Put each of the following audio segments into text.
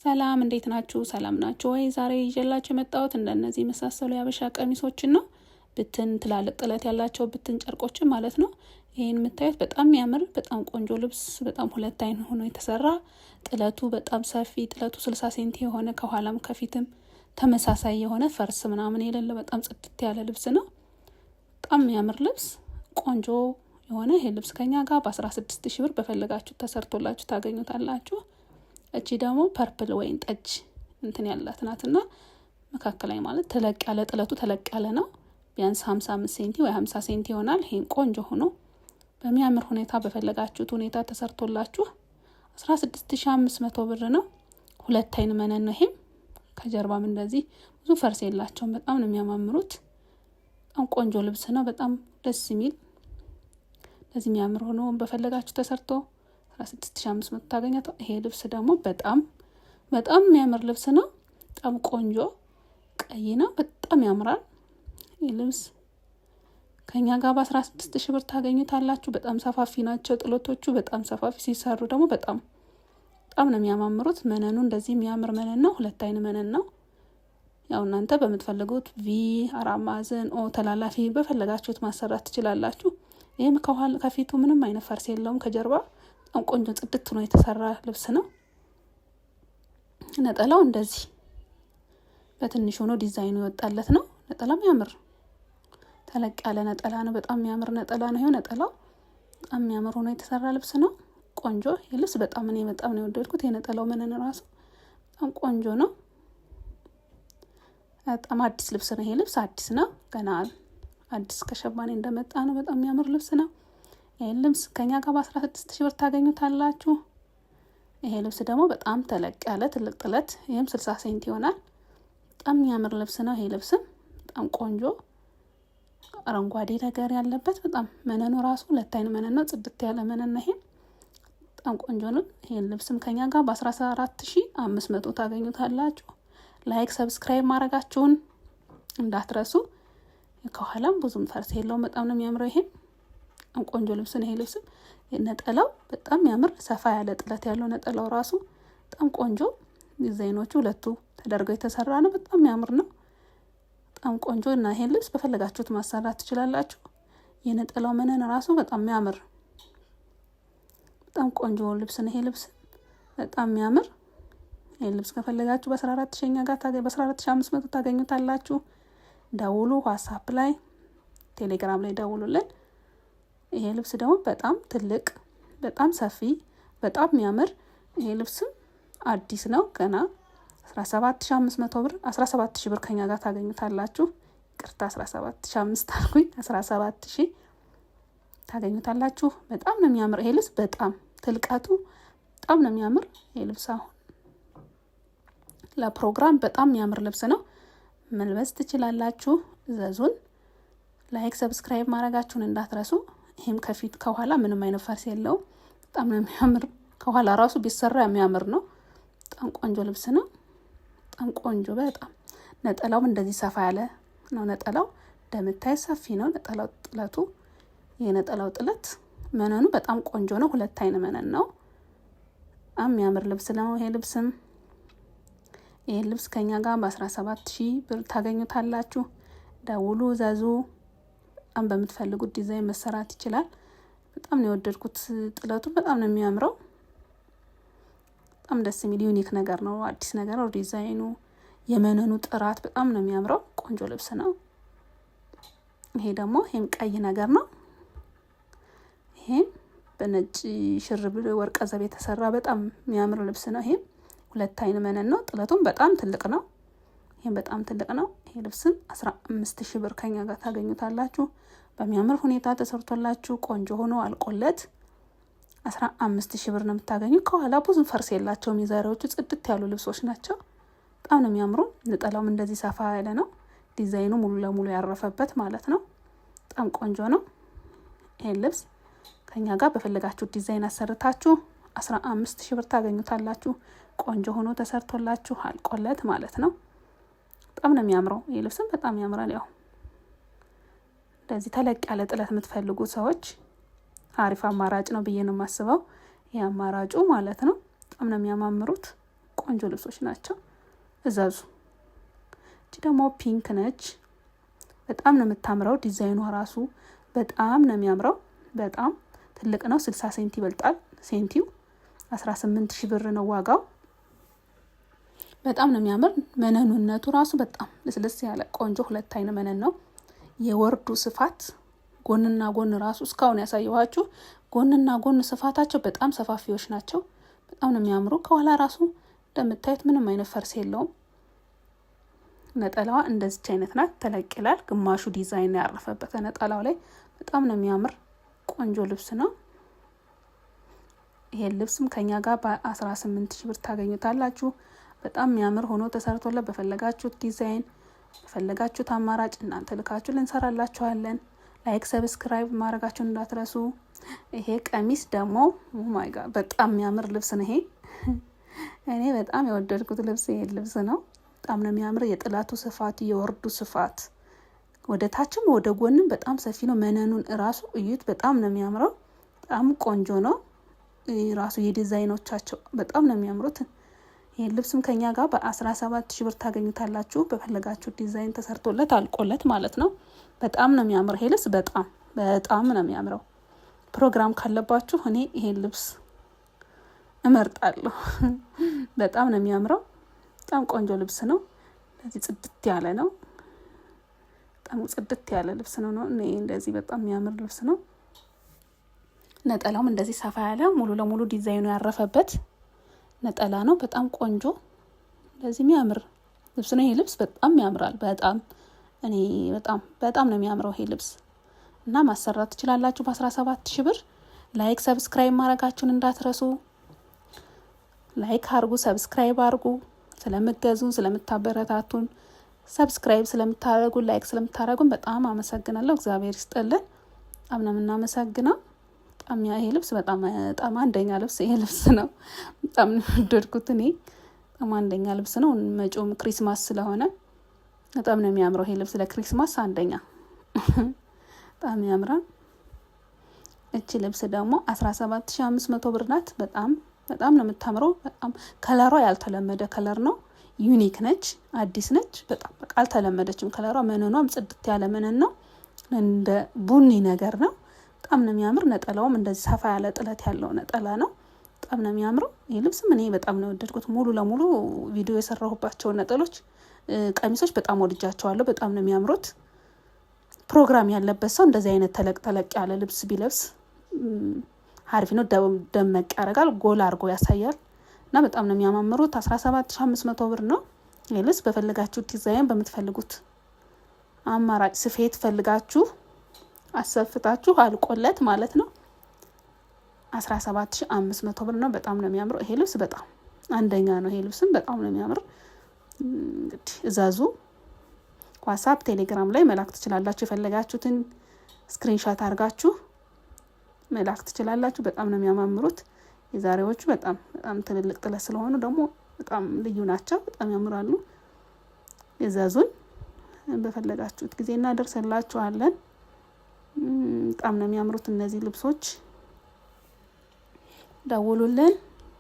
ሰላም እንዴት ናችሁ? ሰላም ናችሁ ወይ? ዛሬ ይዤላችሁ የመጣሁት እንደነዚህ መሳሰሉ ያበሻ ቀሚሶችን ነው። ብትን ትላልቅ ጥለት ያላቸው ብትን ጨርቆችን ማለት ነው። ይሄን የምታዩት በጣም የሚያምር በጣም ቆንጆ ልብስ በጣም ሁለት አይን ሆኖ የተሰራ ጥለቱ በጣም ሰፊ ጥለቱ 60 ሴንቲ የሆነ ከኋላም ከፊትም ተመሳሳይ የሆነ ፈርስ ምናምን የሌለ በጣም ጽድት ያለ ልብስ ነው። በጣም የሚያምር ልብስ ቆንጆ የሆነ ይሄ ልብስ ከኛ ጋር በ16000 ብር በፈለጋችሁ ተሰርቶላችሁ ታገኙታላችሁ። እቺ ደግሞ ፐርፕል ወይን ጠጅ እንትን ያላት ናትና መካከለኛ ማለት ተለቅ ያለ ጥለቱ ተለቅ ያለ ነው። ቢያንስ 55 ሴንቲ ወይ 50 ሴንቲ ይሆናል። ይሄን ቆንጆ ሆኖ በሚያምር ሁኔታ በፈለጋችሁት ሁኔታ ተሰርቶላችሁ 16500 ብር ነው። ሁለት አይን መነን ነው። ይሄም ከጀርባም እንደዚህ ብዙ ፈርስ የላቸውም። በጣም ነው የሚያማምሩት። በጣም ቆንጆ ልብስ ነው። በጣም ደስ የሚል ለዚህ የሚያምር ሆኖ በፈለጋችሁ ተሰርቶ 16500 ታገኛቱ። ይሄ ልብስ ደግሞ በጣም የሚያምር ልብስ ነው። በጣም ቆንጆ ቀይ ነው። በጣም ያምራል። ይሄ ልብስ ከኛ ጋር በ16000 ብር ታገኙታላችሁ። በጣም ሰፋፊ ናቸው ጥለቶቹ። በጣም ሰፋፊ ሲሰሩ ደግሞ በጣም ነው የሚያማምሩት። መነኑ እንደዚህ የሚያምር መነን ነው። ሁለት አይን መነን ነው። ያው እናንተ በምትፈልጉት ቪ፣ አራት ማዕዘን፣ ኦ ተላላፊ በፈለጋችሁት ማሰራት ትችላላችሁ። ይሄም ከፊቱ ምንም አይነት ፈርስ የለውም። ከጀርባ በጣም ቆንጆ ጽድት ነው የተሰራ ልብስ ነው። ነጠላው እንደዚህ በትንሹ ነው ዲዛይኑ የወጣለት ነው። ነጠላው ያምር ተለቅ ያለ ነጠላ ነው። በጣም የሚያምር ነጠላ ነው። ይሄው ነጠላው በጣም የሚያምር ሆኖ የተሰራ ልብስ ነው። ቆንጆ ይሄ ልብስ በጣም ነው የወደድኩት። የነጠላው መነን ራሱ በጣም ቆንጆ ነው። በጣም አዲስ ልብስ ነው። ይሄ ልብስ አዲስ ነው። ገና አዲስ ከሸማኔ እንደመጣ ነው። በጣም የሚያምር ልብስ ነው። ይሄ ልብስ ከኛ ጋር በ16000 ብር ታገኙታላችሁ። ይሄ ልብስ ደግሞ በጣም ተለቅ ያለ ትልቅ ጥለት ይሄም 60 ሴንቲ ይሆናል። በጣም የሚያምር ልብስ ነው። ይሄ ልብስም በጣም ቆንጆ አረንጓዴ ነገር ያለበት በጣም መነኑ ራሱ ሁለት አይን መነን ነው። ጽድት ያለ መነን ነው። ይሄ በጣም ቆንጆ ነው። ይሄን ልብስም ከኛ ጋር በ14500 ታገኙታላችሁ። ላይክ ሰብስክራይብ ማድረጋችሁን እንዳትረሱ። ከኋላም ብዙም ፈርስ የለውም። በጣም ነው የሚያምረው። ይሄ በጣም ቆንጆ ልብስ ነው። ይሄ ልብስም ነጠላው በጣም የሚያምር ሰፋ ያለ ጥለት ያለው ነጠላው ራሱ በጣም ቆንጆ ዲዛይኖቹ ሁለቱ ተደርገው የተሰራ ነው። በጣም የሚያምር ነው። በጣም ቆንጆ እና ይሄን ልብስ በፈለጋችሁት ማሰራት ትችላላችሁ። የነጠላው መነን ራሱ በጣም የሚያምር በጣም ቆንጆ ልብስ ነው። ይሄ ልብስ በጣም የሚያምር ይሄን ልብስ ከፈለጋችሁ በ14500 ታገኙታላችሁ። ደውሉ፣ ዋትስአፕ ላይ ቴሌግራም ላይ ደውሉልን። ይሄ ልብስ ደግሞ በጣም ትልቅ በጣም ሰፊ በጣም የሚያምር ይሄ ልብስም አዲስ ነው። ገና 17500 ብር 17000 ብር ከኛ ጋር ታገኙታላችሁ። ቅርታ 17500 አልኩኝ 17000 ታገኙታላችሁ። በጣም ነው የሚያምር ይሄ ልብስ በጣም ትልቀቱ በጣም ነው የሚያምር ይሄ ልብስ። አሁን ለፕሮግራም በጣም የሚያምር ልብስ ነው። መልበስ ትችላላችሁ። ዘዙን ላይክ ሰብስክራይብ ማድረጋችሁን እንዳትረሱ። ይሄም ከፊት ከኋላ ምንም አይነት ፈርስ የለውም። በጣም ነው የሚያምር። ከኋላ ራሱ ቢሰራ የሚያምር ነው። በጣም ቆንጆ ልብስ ነው። በጣም ቆንጆ በጣም ነጠላው እንደዚህ ሰፋ ያለ ነው። ነጠላው እንደምታይ ሰፊ ነው። ነጠላው ጥለቱ የነጠላው ጥለት መነኑ በጣም ቆንጆ ነው። ሁለት አይን መነን ነው። በጣም የሚያምር ልብስ ነው። ይሄ ልብስም ይሄ ልብስ ከኛ ጋር በ17000 ብር ታገኙታላችሁ። ደውሉ፣ ዘዙ። በጣም በምትፈልጉት ዲዛይን መሰራት ይችላል። በጣም ነው የወደድኩት። ጥለቱ በጣም ነው የሚያምረው። በጣም ደስ የሚል ዩኒክ ነገር ነው። አዲስ ነገር ነው ዲዛይኑ። የመነኑ ጥራት በጣም ነው የሚያምረው። ቆንጆ ልብስ ነው። ይሄ ደግሞ ይሄም ቀይ ነገር ነው። ይሄም በነጭ ሽርብ ወርቀ ዘብ የተሰራ በጣም የሚያምር ልብስ ነው። ይሄም ሁለት አይን መነን ነው። ጥለቱም በጣም ትልቅ ነው። ይሄም በጣም ትልቅ ነው። ይሄ ልብስም 15000 ብር ከኛ ጋር ታገኙታላችሁ። በሚያምር ሁኔታ ተሰርቶላችሁ ቆንጆ ሆኖ አልቆለት 15000 ብር ነው የምታገኙ። ከኋላ ብዙ ፈርስ የላቸውም። የዛሬዎቹ ጽድት ያሉ ልብሶች ናቸው። በጣም ነው የሚያምሩ። ነጠላውም እንደዚህ ሰፋ ያለ ነው። ዲዛይኑ ሙሉ ለሙሉ ያረፈበት ማለት ነው። በጣም ቆንጆ ነው። ይሄን ልብስ ከኛ ጋር በፈለጋችሁ ዲዛይን አሰርታችሁ 15000 ብር ታገኙታላችሁ። ቆንጆ ሆኖ ተሰርቶላችሁ አልቆለት ማለት ነው። በጣም ነው የሚያምረው። ይሄ ልብስም በጣም ያምራል። ያው እንደዚህ ተለቅ ያለ ጥለት የምትፈልጉ ሰዎች አሪፍ አማራጭ ነው ብዬ ነው የማስበው። ይሄ አማራጩ ማለት ነው። በጣም ነው የሚያማምሩት። ቆንጆ ልብሶች ናቸው። እዛዙ። እቺ ደግሞ ፒንክ ነች። በጣም ነው የምታምረው። ዲዛይኗ ራሱ በጣም ነው የሚያምረው። በጣም ትልቅ ነው። 60 ሴንቲ ይበልጣል። ሴንቲው 18,000 ብር ነው ዋጋው። በጣም ነው የሚያምር። መነኑነቱ ራሱ በጣም ልስልስ ያለ ቆንጆ 2 አይን መነን ነው። የወርዱ ስፋት ጎንና ጎን ራሱ እስካሁን ያሳየኋችሁ ጎንና ጎን ስፋታቸው በጣም ሰፋፊዎች ናቸው። በጣም ነው የሚያምሩ። ከኋላ ራሱ እንደምታዩት ምንም አይነት ፈርስ የለውም። ነጠላዋ እንደዚች አይነት ናት። ተለቅ ይላል። ግማሹ ዲዛይን ያረፈበት ነጠላው ላይ በጣም ነው የሚያምር ቆንጆ ልብስ ነው። ይሄን ልብስም ከኛ ጋር በ18,000 ብር ታገኙታላችሁ። በጣም የሚያምር ሆኖ ተሰርቶለት በፈለጋችሁት ዲዛይን በፈለጋችሁት አማራጭ እናንተ ልካችሁ ልንሰራላችኋለን። ላይክ ሰብስክራይብ ማድረጋችሁን እንዳትረሱ። ይሄ ቀሚስ ደግሞ ኦ ማይ ጋድ በጣም የሚያምር ልብስ ነው። ይሄ እኔ በጣም የወደድኩት ልብስ ይሄ ልብስ ነው። በጣም ነው የሚያምር። የጥላቱ ስፋት የወርዱ ስፋት ወደ ታችም ወደ ጎንም በጣም ሰፊ ነው። መነኑን እራሱ እዩት። በጣም ነው የሚያምረው። በጣም ቆንጆ ነው። ራሱ የዲዛይኖቻቸው በጣም ነው የሚያምሩት። ይሄ ልብስም ከኛ ጋር በ17,000 ብር ታገኙታላችሁ። በፈለጋችሁ ዲዛይን ተሰርቶለት አልቆለት ማለት ነው። በጣም ነው የሚያምር ይሄ ልብስ። በጣም ነው የሚያምረው። ፕሮግራም ካለባችሁ እኔ ይሄን ልብስ እመርጣለሁ። በጣም ነው የሚያምረው። በጣም ቆንጆ ልብስ ነው። እንደዚህ ጽድት ያለ ነው። በጣም ጽድት ያለ ልብስ ነው። እኔ እንደዚህ በጣም የሚያምር ልብስ ነው። ነጠላውም እንደዚህ ሰፋ ያለ ሙሉ ለሙሉ ዲዛይኑ ያረፈበት ነጠላ ነው። በጣም ቆንጆ እንደዚህ የሚያምር ልብስ ነው። ይሄ ልብስ በጣም ያምራል። በጣም እኔ በጣም ነው የሚያምረው ይሄ ልብስ እና ማሰራት ትችላላችሁ በ17,000 ብር። ላይክ ሰብስክራይብ ማድረጋችሁን እንዳትረሱ። ላይክ አርጉ፣ ሰብስክራይብ አርጉ። ስለምትገዙን ስለምታበረታቱን ሰብስክራይብ ስለምታደርጉን ላይክ ስለምታደርጉን በጣም አመሰግናለሁ። እግዚአብሔር ይስጥልን። በጣም ነው የምናመሰግነው። በጣም ይሄ ልብስ በጣም አንደኛ ልብስ ይሄ ልብስ ነው። በጣም ወደድኩት እኔ። በጣም አንደኛ ልብስ ነው። መጪውም ክሪስማስ ስለሆነ በጣም ነው የሚያምረው ይሄ ልብስ። ለክሪስማስ አንደኛ በጣም ያምራል። እቺ ልብስ ደግሞ 17,500 ብር ናት። በጣም ነው የምታምረው። በጣም ከለሯ ያልተለመደ ከለር ነው። ዩኒክ ነች፣ አዲስ ነች። በጣም በቃ አልተለመደችም ከለሯ። መነኗም ጽድት ያለ መነን ነው። እንደ ቡኒ ነገር ነው። በጣም ነው የሚያምር። ነጠላውም እንደዚህ ሰፋ ያለ ጥለት ያለው ነጠላ ነው። በጣም ነው የሚያምረው ይሄ ልብስም እኔ በጣም ነው ወደድኩት። ሙሉ ለሙሉ ቪዲዮ የሰራሁባቸው ነጠሎች ቀሚሶች በጣም ወድጃቸዋለሁ። በጣም ነው የሚያምሩት። ፕሮግራም ያለበት ሰው እንደዚህ አይነት ተለቅ ያለ ልብስ ቢለብስ አሪፍ ነው። ደመቅ ያደርጋል፣ ጎላ አድርጎ ያሳያል እና በጣም ነው የሚያማምሩት። 17,500 ብር ነው ይሄ ልብስ። በፈለጋችሁ ዲዛይን በምትፈልጉት አማራጭ ስፌት ፈልጋችሁ አሰፍታችሁ አልቆለት ማለት ነው 17,500 ብር ነው። በጣም ነው የሚያምረው ይሄ ልብስ። በጣም አንደኛ ነው ይሄ ልብስም በጣም ነው የሚያምር። እንግዲህ እዛዙ። ዋትስአፕ ቴሌግራም ላይ መላክ ትችላላችሁ። የፈለጋችሁትን ስክሪንሾት አድርጋችሁ መላክ ትችላላችሁ። በጣም ነው የሚያማምሩት። የዛሬዎቹ በጣም ትልልቅ ጥለት ስለሆኑ ደግሞ በጣም ልዩ ናቸው። በጣም ያምራሉ። እዛዙን በፈለጋችሁት ጊዜ እናደርሰላችኋለን። በጣም ነው የሚያምሩት እነዚህ ልብሶች። ደውሉልን፣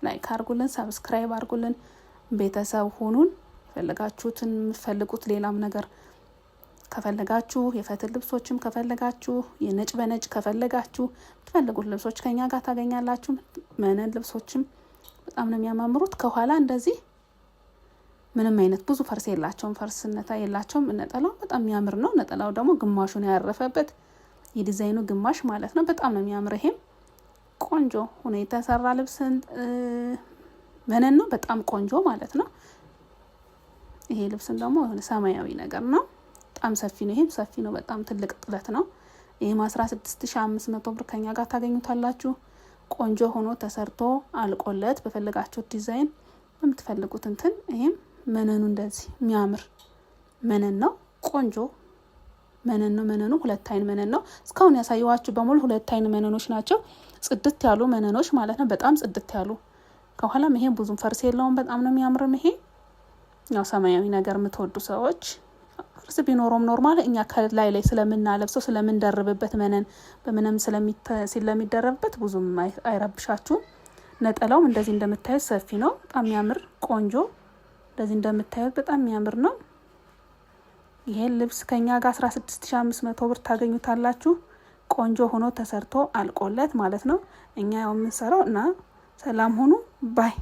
ላይክ አድርጉልን፣ ሰብስክራይብ አድርጉልን፣ ቤተሰብ ሁኑን። ፈለጋችሁትን የምትፈልጉት ሌላም ነገር ከፈለጋችሁ የፈትል ልብሶችም ከፈለጋችሁ የነጭ በነጭ ከፈለጋችሁ የምትፈልጉት ልብሶች ከኛ ጋር ታገኛላችሁ። መነን ልብሶችም በጣም ነው የሚያማምሩት። ከኋላ እንደዚህ ምንም አይነት ብዙ ፈርስ የላቸውም፣ ፈርስነታ የላቸውም። ነጠላው በጣም የሚያምር ነው። ነጠላው ደግሞ ግማሹን ያረፈበት የዲዛይኑ ግማሽ ማለት ነው። በጣም ነው የሚያምር። ይሄም ቆንጆ ሆኖ የተሰራ ልብስ መነን ነው። በጣም ቆንጆ ማለት ነው። ይሄ ልብስም ደግሞ ሰማያዊ ነገር ነው። በጣም ሰፊ ነው። ይሄም ሰፊ ነው። በጣም ትልቅ ጥለት ነው። ይሄም 16,500 ብር ከኛ ጋር ታገኙታላችሁ። ቆንጆ ሆኖ ተሰርቶ አልቆለት በፈለጋችሁት ዲዛይን በምትፈልጉት እንትን። ይሄም መነኑ እንደዚህ የሚያምር መነን ነው። ቆንጆ መነን ነው። መነኑ 2 አይን መነን ነው። እስካሁን ያሳየኋችሁ በሙሉ 2 አይን መነኖች ናቸው። ጽድት ያሉ መነኖች ማለት ነው። በጣም ጽድት ያሉ። ከኋላም ይሄ ብዙም ፈርስ የለውም። በጣም ነው የሚያምርም። ይሄ ያው ሰማያዊ ነገር የምትወዱ ሰዎች ፈርስ ቢኖረውም ኖርማል እኛ ከላይ ላይ ስለምናለብሰው ስለምንደርብበት መነን በምንም ስለሚደረብበት ብዙም አይረብሻችሁም። ነጠላውም እንደዚህ እንደምታዩት ሰፊ ነው። በጣም የሚያምር ቆንጆ እንደዚህ እንደምታዩት በጣም የሚያምር ነው። ይሄን ልብስ ከኛ ጋር 16500 ብር ታገኙታላችሁ። ቆንጆ ሆኖ ተሰርቶ አልቆለት ማለት ነው። እኛ ያው የምንሰራው እና ሰላም ሁኑ ባይ